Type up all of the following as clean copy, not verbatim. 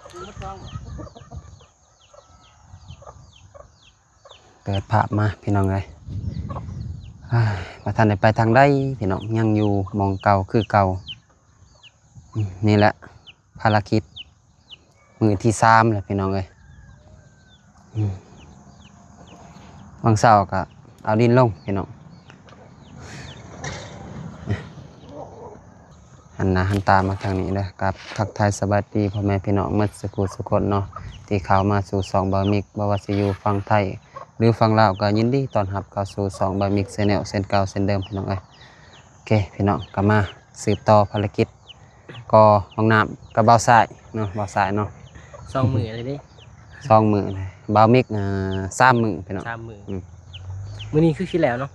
เปิดภาพมาพี่น้องเลยประธานได้ไปทางใดพี่น้องยังอยู่มองเก่าคือเก่านี่แหละภารกิจมือที่3เลยพี่น้องเลยวังเสาร์ก็เอาดินลงพี่น้องหันหน้าหันตามาทางนี้เลยกับทักทายสวัสดีพ่อแม่พี่น้องเมื่อสักครู่สุขเนาะที่เข้ามาสู่2บามิกบาวาซิยูฟังไทยหรือฟังลาวก็ยินดีต้อนรับเข้าสู่2บามิกเซนแนลเส้นเก่าเส้นเดิมพี่น้องเอ้ยโอเคพี่น้องก็มาสืบต่อภารกิจก็ห้องน้ำกับบ่าวสายเนาะบ่าวสายเนาะ2 มื้อเลยดิ2 มื้อเลยบาวมิก3 มื้อพี่น้อง3 มื้อมื้อนี้คือสิแล้วเนาะ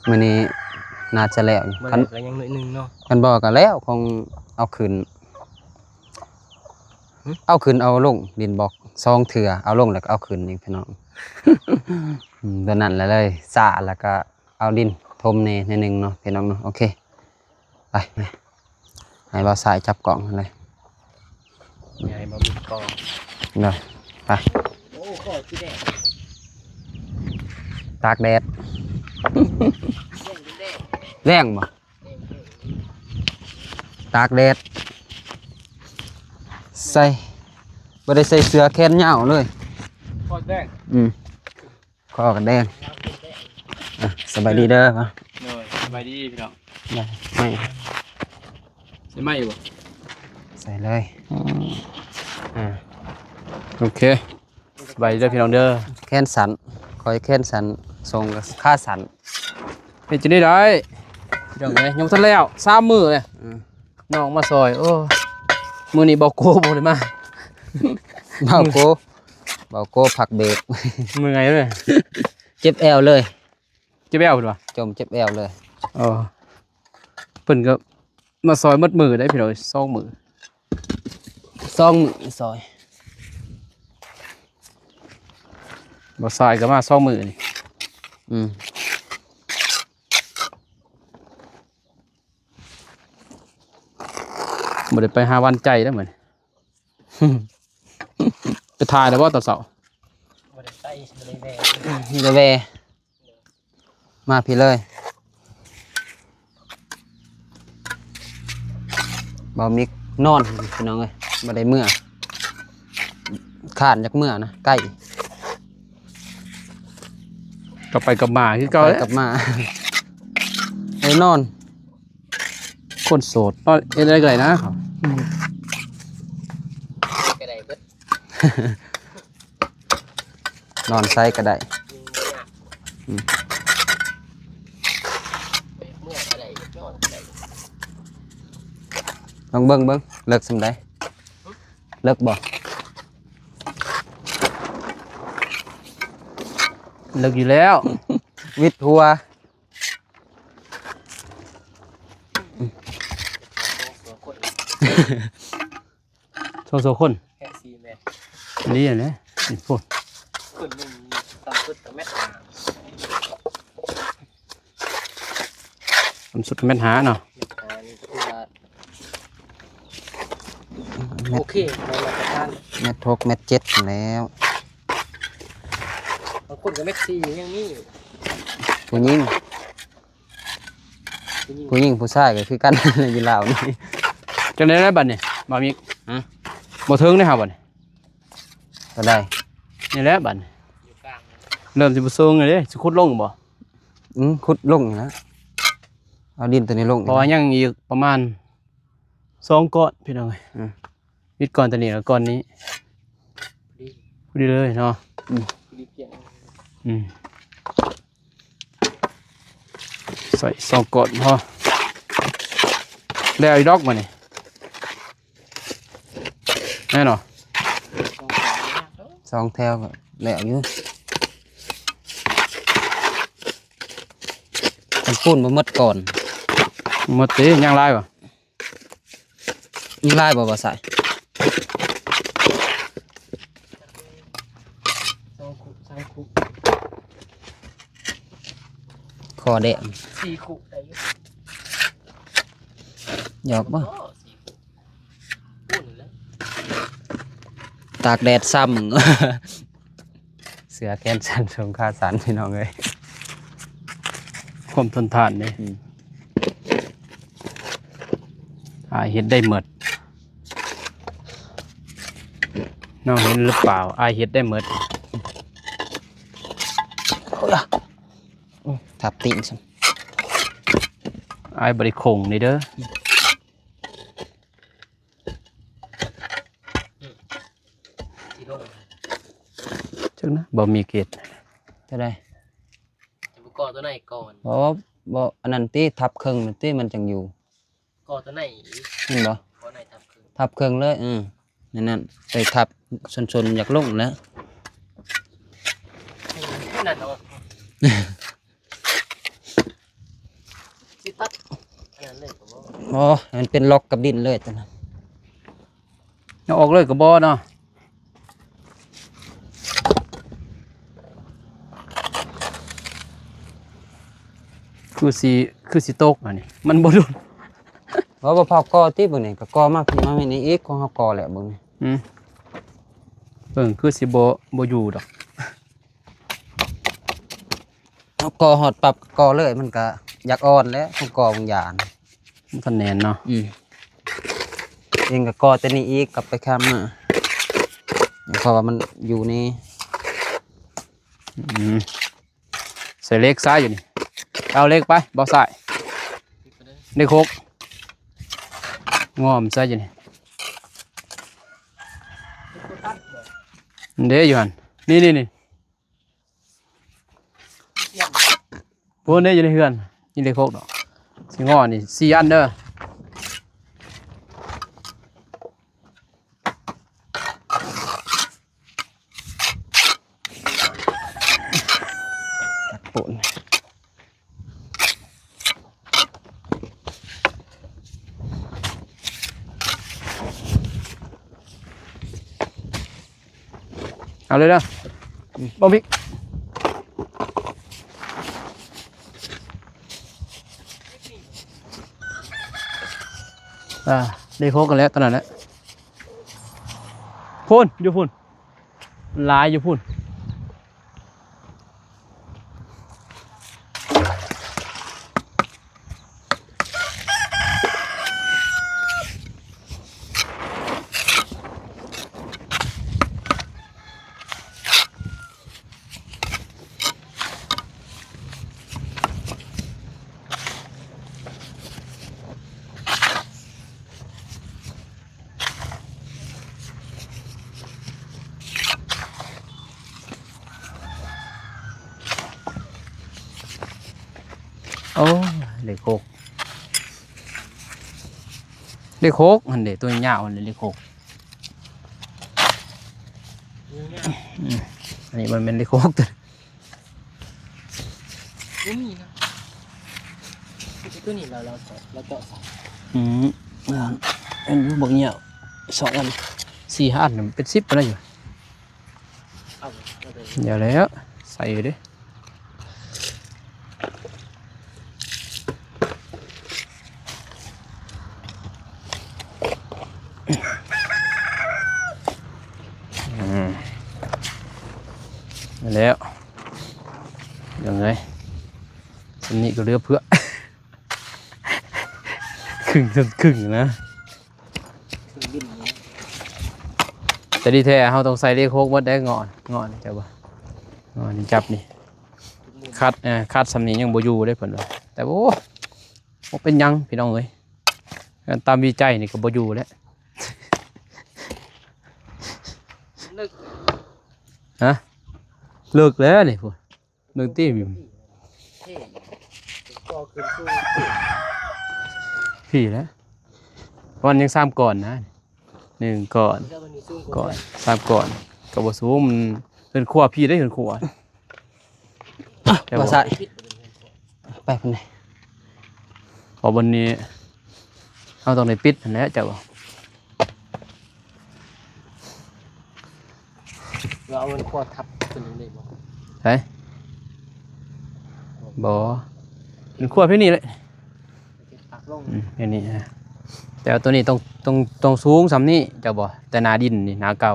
มื้อนี้น่าจะแล้วคันก็ยังน้อยนึงเนาะคันบ่ก็แล้วคงเอาขึ้นเอาลงดินบอก2 เถื่อเอาลงแล้วก็เอาขึ้นอีกพี่น้องตอนนั้นเลยสะแล้วก็เอาดินทมในนึงเนาะพี่น้องเนาะโอเคไปให้บ่าวสายจับกล่องเลยให้บ่มีกล่องเลยไปโอ้ข้อสิแดงตากแดดแรงบ่ตากแดดใส่บ่ได้ใส่เสื้อแขนยาวเลยคอแดงคอกันแดงสบายดีเด้อป่ะสบายดีพี่น้องได้ไม่ ใส่ไหมบ่ใส่เลยโอเคสบายดีเด้อพี่น้องเด้อแขนสันคอยแขนสันทรงกับขาสันเฮ็ดจังได๋ได้พี่น้องเอ้ยยังบ่ทันแล้ว3 มื้อเลยน้องมาซอยโอ้มื้อนี้บ่โกบ่ได้มาเบาโกผักเบรกมื้อไงเด้อเจ็บแอวเลยเจ็บแอวพุ่นว่ะจมเจ็บแอวเลยเพิ่นก็มาซอยมัดมือได้พี่น้อง2 มื้อ2 มื้อซอยบ่ซอยก็มา2 มื้อนี่บ่ได้ไปหาวันใจได้เหมือนไปถ่ายแล้วบ่ตอนเช้าบ่ได้ไปบ่ได้แวะมาพี่เลยบ่มิกนอนพี่น้องเอ้ยบ่ได้เมื่อข้านจากเมื่อนะใกล้กลับไปกลับมาคือเก่าเลยกลับมาไอ้นอนคนโสดนอนอะไรก็ได้นะก็ได้เบิดนอนไซก็ได้ลองเบิ่งเลิกสำได้เลิกบ่เลิกอยู่แล้ววิทย์หัวโซคนแค่4 เมตรนี่นะพูดขึ้นนึงตามสุดกับเม็ดหาตามสุดกับเม็ดหาเนาะโอเคเม็ด6 เม็ด 7แล้วบางคนก็เม็ด4อย่างนี้ผู้หญิงผู้ชายก็คือกันอยู่ลาวนี่จังได้บัดนี่บ่มีบ่ถึงได้ครับบัดนี่ก็ได้นี่แหละบัดเริ่มสิบ่สูงเลยเด้สิขุดลงบ่ขุดลงนะเอาดินตัวนี้ลงเพราะว่ายังอีกประมาณ2 ก้อนพี่น้องเอ้ยวิดก้อนตัวนี้แล้วก้อนนี้พอดีเลยเนาะใส่2 ก้อนพอแล้วอีดอกมานี่แน่นอน2 แถวก็แล้วอยู่มันปูนบ่หมดก่อนหมดติยังลายบ่ยังลายบ่ใส่คอแดง4 คุได้อยู่หยอกบ่ ตากแดดซ้ำ เสือแกนสันสงขาสันพี่น้องเลย ความทนทานเลยเห็นได้หมดน้องเห็นหรือเปล่าเห็นได้หมด ทับตีนซ้บริคงนี่เด้อจังนะบ่มีเกต ำจะได้ ก่อตัวไหนก่อน เพราะว่าบ่อันนั้นตีทับเครื่องตีมันจังอยู่ ก่อตัวไหน เห็นบ่ ก่อไหนทำคือ ทับเครื่องเลยนั่นไปทับชนอยากลงแล้ว นั่นเอาสิตัดอันนั้นเลยผมว่า มันเป็นล็อกกับดินเลยตอนนั้น เอาออกเลยก็บ่เนาะคือสิตกอันนี้มันบ่ดุน เพราะว่าพอกอตีบ่นี่ก็กอมาพี่มาไม่นี่อีกของเฮากอแหละเบิ่งนี่ เบิ่งคือสิบ่อยู่ดอก เฮากอฮอดปรับกอเลยมันก็อยากอ่อนแล้วของกอบางอย่าง มันทันแน่นเนาะ เองก็กอแต่นี่อีกกลับไปค้ำมาเพราะว่ามันอยู่นี่ ใส่เล็กซ้ายอยู่นี่เอาเล็กไปเบาซ้ายเล็กหกงอมซ้ายอยู่นี่เด้อยู่หันนี่พวกนี้อยู่ในเฮือนนี่เล็กหกดอกสิงอนี่4 อันเด้อปุ่น เอาเลยเด้อบ่มิกได้โคกกันแล้วตอนนั้นแหละพุ่นอยู่พุ่นลายอยู่พุ่นโอ้เล็กโคกอันเด็ตัวยาวอันเล็กโคกอันนี้มันเป็นเล็กโคกตัว ไม่มีนะตัวนี้เราเจาะใส่ อันนี้บอกเงี้ย2 อัน 4 อันมันเป็น10ไปแล้วอยู่ เอาเลย เดี๋ยวแล้วใส่ดิแล้วยังไงอันนี้ก็เลือเพื่อ ครึ่งนะ คือบินนี้ แต่ดีแท้เราต้องใส่เลขโคกวัดได้งอนเจ้าบ่งอนนี่จับนี่คัดสำนียังบ่อยู่ได้ผลเลยแต่โอ้เป็นยังพี่น้องเอ้ยตามวิจัยนี่ก็บ่อยู่แล้ว นึก ฮะเลิกแล้วนี่พุ่นเลิกตีอยู่ เท่ก่อขึ้นสู้ พี่แล้ววันยัง3 ก่อนนะ1 ก่อน แล้วมันมีสู้ ก่อน3 ก่อนก็บ่สู้มันเพิ่นขัวพี่ได้เพิ่นขัว ภาษาไปคนไหน พอบนนี้เอาตรงไหนปิดนั่นแหละเจ้าบ่ เราเอามันขวดทับตัวนี้เลยมั้ง ใช่บ่มันขัวพี่นี่เลย ปักลง อันนี้แต่ว่าตัวนี้ต้องสูงสำนี้เจ้าบ่แต่หนาดินนี่หนาเก่า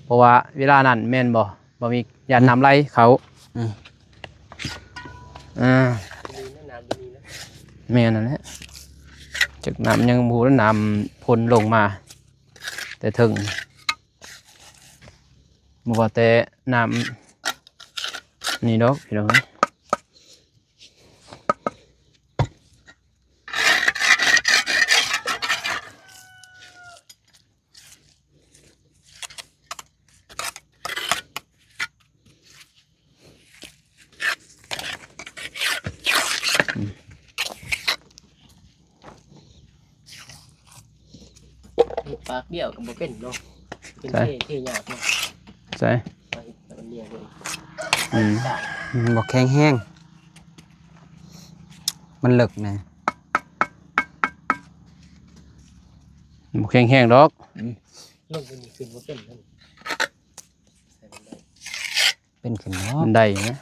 เพราะว่าเวลานั้นแม่นบ่มียานน้ำไหลเขาอ่า มีแม่น้ำมีนะ แม่นั่นแหละจากน้ำยังบูแล้วน้ำพ่นลงมา แต่ถึงบ่ว่าแต่น้ำนี่ดอกพี่น้องปากเบี้ยวกับบ่เป็นเนาะเป็นเท่ยากเนาะ ใช่ ไปมันเรียงเลย อืม ได้ บอกแข็งแห้งมันเหลึกนะ บ่แข็งแห้งดอก ลงไปนี่ขึ้นบ่เป็นนั่นใส่มันได้ เป็นขึ้นเนาะ มันได้นะ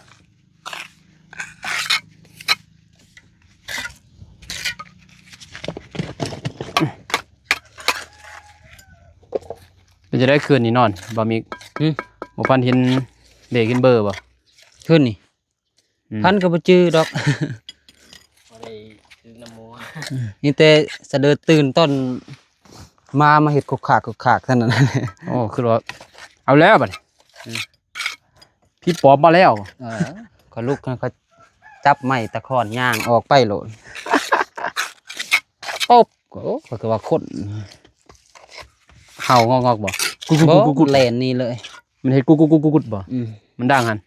เป็นจะได้คืนนี้นอนบ่มีบ่ฟันเห็นเบรกเห็นเบอร์บ่ ขึ้นนี่ อืม พันก็บ่จื้อดอก บ่ได้ถึงน้ำโม นี่แต่สะเดือตื่นต้นมาเห็ดขากเท่านั้น โอ้คือว่าเอาแล้วบัดนี้พี่ปอบมาแล้ว ก็ลุกเขาจับไม้ตะขอนย่างออกไปโหลดป๊บก็คือว่าคน เห่างอกๆบ่กุก บ่ กุกกุก แลนนี่เลย มันเฮ็ดกุกกุกกุกกุกบ่ อืม มันดังหั่น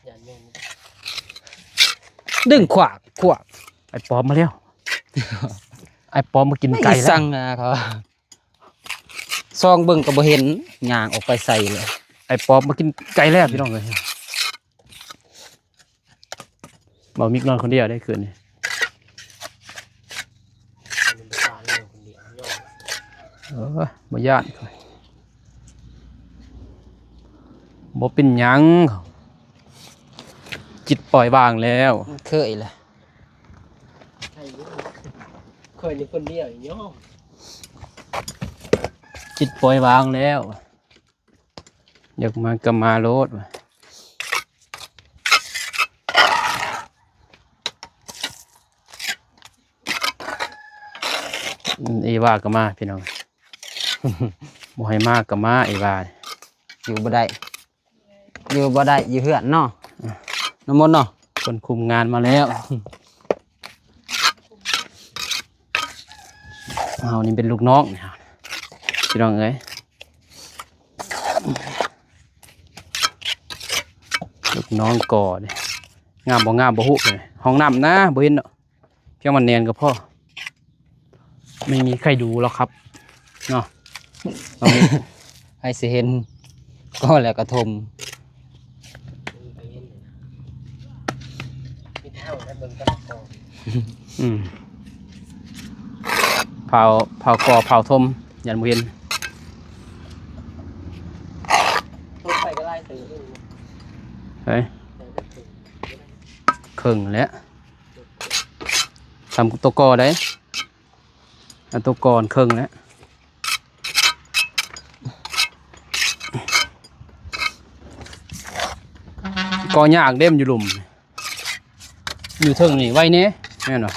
ยานแม่น ดึงขวาก ไอ้ปอบมาแล้ว ไอ้ปอบมากินไก่ ไม่ แล้ว สั่งนะเขาซองเบิ่งก็บ่เห็นย่างออกไปใส่เลย ไอ้ปอบมากินไก่แล้วพี่น้องเอ้ยบ่มิกนอนคนเดียวได้คืนนี้ มันเป็นปลาเลี้ยงคนเดียวย่อ บ่ย่านบ่เป็นหยังจิตปล่อยวางแล้ว เคยเลย ใช่อยู่เคยนี่คนเดียวย่อ จิตปล่อยวางแล้วอยากมาก็มาโลดว่ะเอว่าก็มาพี่น้อง บ่ให้มากก็มาเอว่า อยู่บ่ได้อยู่เฮือนเนาะน้ำมนต์เนาะ คนคุมงานมาแล้วเอานี่เป็นลูกน้องเนี่ยพี่น้องเอ้ยลูกน้องก่อเนี่ยงามบ่หุบเลยห้องน้ำนะบ่เห็นเนาะเพียงมันเนียนกับพ่อไม่มีใครดูหรอกครับเนาะเอานี่ ให้สิเห็นก็แล้วกระทม ไปเห็นเลยนะมีเท่านั้นเบิ่งกันก่อน อืมเผาก่อเผาทมยันบ่เห็น ต้นไปก็ไล่ตื่นขึ้น เฮ้ย แต่ก็ตื่น ครึ่งแล้วทำตัวก่อได้เอาตัวก่อนครึ่งแล้วก่อยากเด้มอยู่หลุมอยู่เทิงนี่ไว้เนี้ยแม่นบ่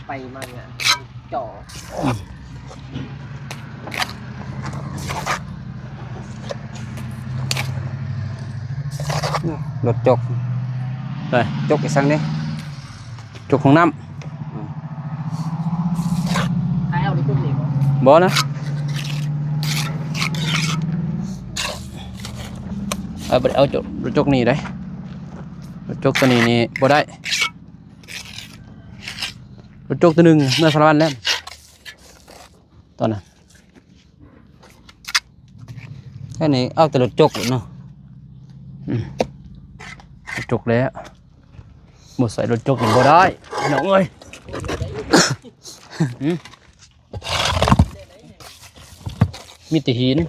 ไปมาเนี่ยจ่อ รถจก ไป จกอีกสังเด้ จุกของน้ ให้เอาดิจุ่มนี่ก่อน ำบ่นะเอาไปเอาจุกนี่ได้จุกตัวนี้นี่บ่ได้จุกตัวหนึ่งเมื่อสารวัตรแล้วตอนนั้น แค่นี้เอาแต่รถจกเนาะ จุกแล้วหมดใส่รถจุกยังบ่ได้น้องเอ้ย มีแต่หิน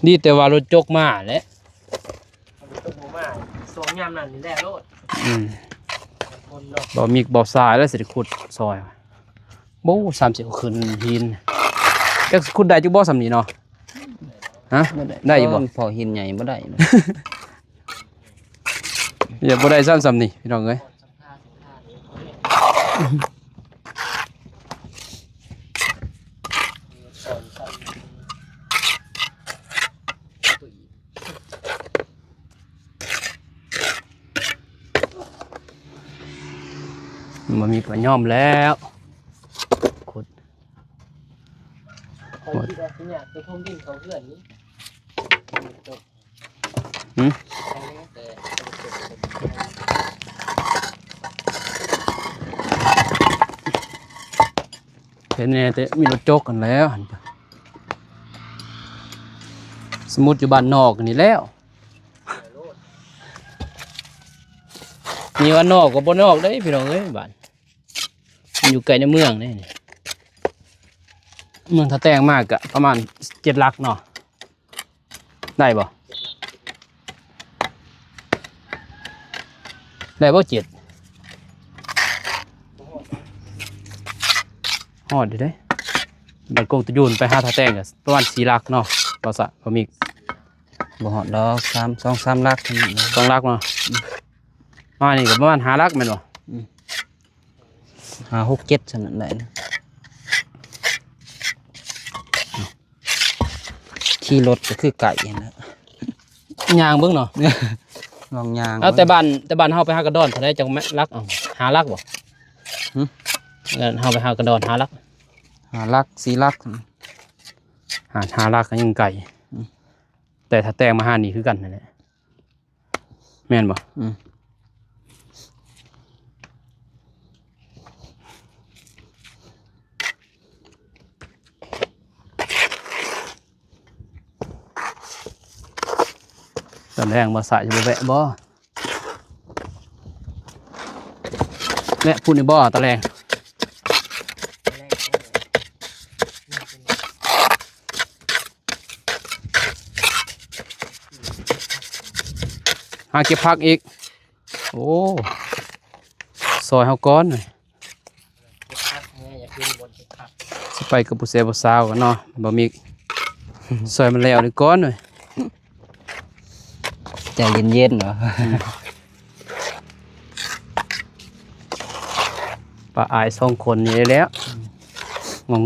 นี่แต่ว่ารถจกมาแหล้ว เอาดิจุ่มมาสวงยามนั่นนี่แหละโลดคนเนาะ บ่มีบ่ทรายแล้วสิได้ขุดซอย โบ้30ขึ้นหินจักขุดได้จักบ่สำนี้เนาะฮะได้อยู่บ่ พอหินใหญ่บ่ได้ อย่าบ่ได้สำนี้พี่น้องเอ้ยมันมีกระย่อมแล้วขุด คอยคิดว่าเนี่ยตัวทุ่มดินเขาเพื่อนนี้จบ หืม ใช่ไหมแต่ เห็นแน่แต่มีรถโจกกันแล้วสมมุติอยู่บ้านนอกนี่แล้วมีว่านอกก็บ่นอกได้พี่น้องเอ้ยบ้านมันอยู่ไกลในเมืองนี่เมืองถ้าแต่งมากก็ประมาณ7 ลักเนาะได้บ่ได้บ่7ฮอดอยู่เด้บัดกงตะยูนไปหาถ้าแต่งก็ประมาณ4 ลักเนาะบ่ซะบ่มี บ่ฮอดดอก2-3ลักนี่ 2 ลักเนาะมานี่ก็ประมาณ5 ลักแม่นบ่ 5 6 7ซั่นนั่นได้นะขี่รถก็คือไก่นั่นแหละ ย่างเบิ่งเนาะ ลองย่าง เอาแต่บ้านเฮาไปหากระดอนเท่าไดจังแม่ลักเอา5 ลักบ่งั้นเฮาไปหากระดอน5 ลัก 5ลัก4ลัก 5 ลักก็ยังไก่แต่ถ้าแต่งมาหานี่คือกันนั่นแหละแม่นบ่ ตอนแรกมาใส่จะไปแวะบ่แวะพูดในบ่ตอนแรกหาเก็บผักอีกโอ้ซอยเฮาก้อนเลย พักเนี่ยอยากขึ้นบนพัก สิไปกับผู้เสียผู้สาวกันเนาะบ่มีซอยมันแล้วนี่ก้อนเลย ใจเย็นๆเหรอ ป้าอาย2 คนนี่ได้แล้ว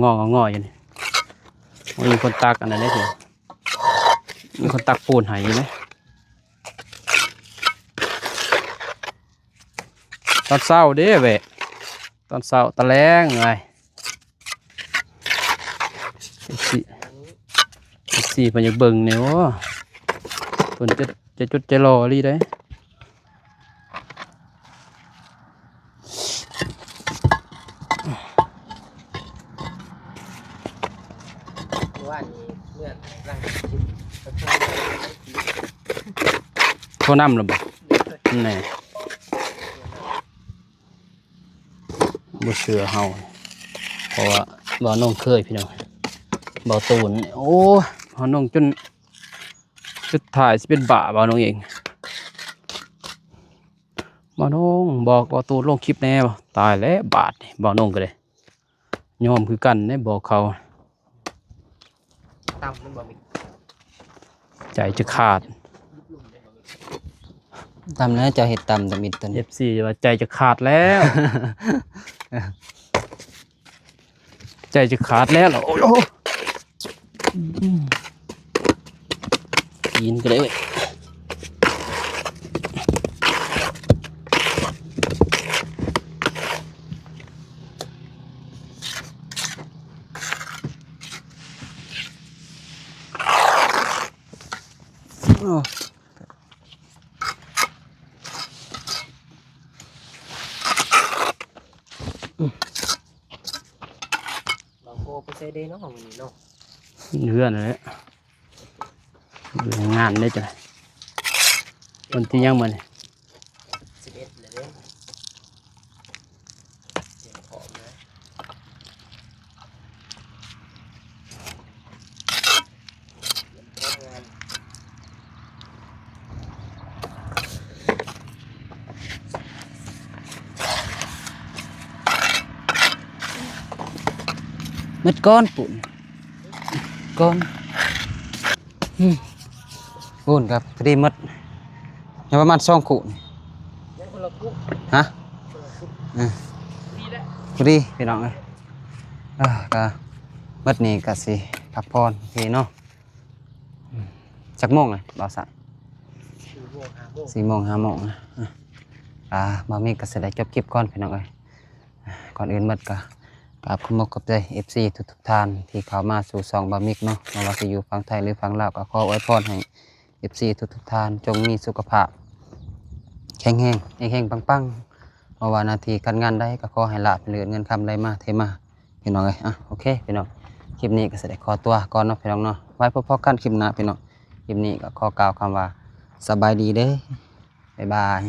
งออยู่นี่มีคนตักอันนั้นได้เถอะมีคนตักปูนให้อยู่นะตอนเช้าเด้เว้ยตอนเช้าตะแลงไงสี่เพิ่นอยากเบิ่งเนี่ยว่าเพิ่นจะจุดจะรอลีได้ ว่านี่เมื่อร่างชิมกระทง โทรนำหรือบ่แน่บ่เชื่อเฮาเพราะว่าบ่น้องเคยพี่น้องบ่ตูนโอ้บ่น้องจนสุดท้ายสิเป็นบ้าบ่น้องเองบ่น้องบอกบ่ตูนลงคลิปแน่บ่ตายแล้วบาดนี่บ่น้องก็ได้ยอมคือกันได้บอกเขา ตั้มนั่นบ่มี ใจจะขาด ตำแล้วจะเฮ็ดตำตำมิดตัวนี้ FC ว่าใจจะขาดแล้ว ใจจะขาดแล้วเหรอโอ้โหกินก็ได้เว้ยเราโกไปใส่เดนเนาะของมันนี่เนาะ เพื่อนเลยงานได้จ้ะวันที่ยังมัน 11เลยเด้เดี๋ยวขอนะงาน มัดก้อนปุ่นก้อนปุ่นกับพอดีมัดยังประมาณ2 ขุนี่ ยังคนละคุก ฮะ คนละคุก อ่า ดีแล้ว พอดีพี่น้องเลยก็มัดนี้ก็สิพักผ่อนพี่เนาะจักโมงเลยบ่าวสาย 4 โมง 4 โมง 5 โมงนะบ่าวมีก็สิได้จบคลิปก่อนพี่น้องเอ้ยก่อนอื่นมัดก็กราบขอบคุณขอบใจ FC ทุกท่านที่เข้ามาสู่ช่องบ่าวมิกเนาะไม่ว่าสิอยู่ฝั่งไทยหรือฝั่งลาวก็ขออวยพรให้ FC ทุกท่านจงมีสุขภาพแข็งแรงเฮงๆปังๆเพราะว่าหน้าที่การงานใดก็ขอให้ลาภเรือนเงินคำใดมาเทมาพี่น้องเอ้ยโอเคพี่น้องคลิปนี้ก็สิได้ขอตัวก่อนเนาะพี่น้องเนาะไว้พบกันคลิปหน้าพี่น้องคลิปนี้ก็ขอกล่าวคำว่าสบายดีเด้อบ๊ายบาย